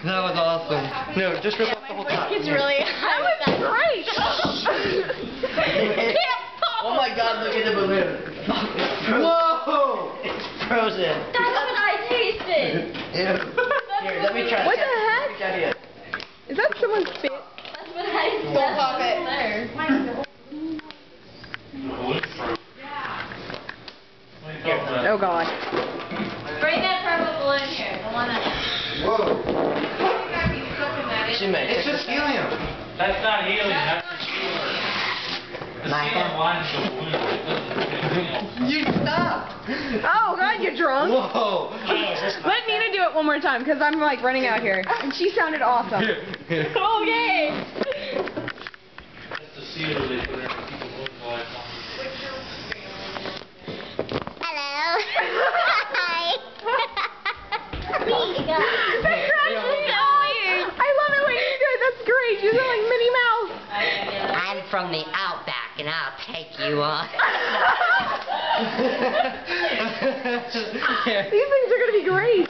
That was awesome. No, just rip off the whole top. It's really That was great. Oh my God! Look at the balloon. Whoa! It's frozen. That's what I tasted. Here, let me try. What the heck? Here. Is that someone's spit? That's what I tasted. Don't pop it. Oh God. Bring that purple balloon here. The one that... Whoa! It's just helium. That's not helium, that's the sealer. The sealer lines the balloon. You stop! Oh God, you're drunk. Whoa! Let Nina do it one more time, because I'm like running out here. And she sounded awesome. Okay. That's the sealer they put in people's balloons all the time. Hello. Hi. That's actually so weird. I love it when you do it. That's great. You sound like Minnie Mouse. I'm from the Outback, and I'll take you on. These things are going to be great.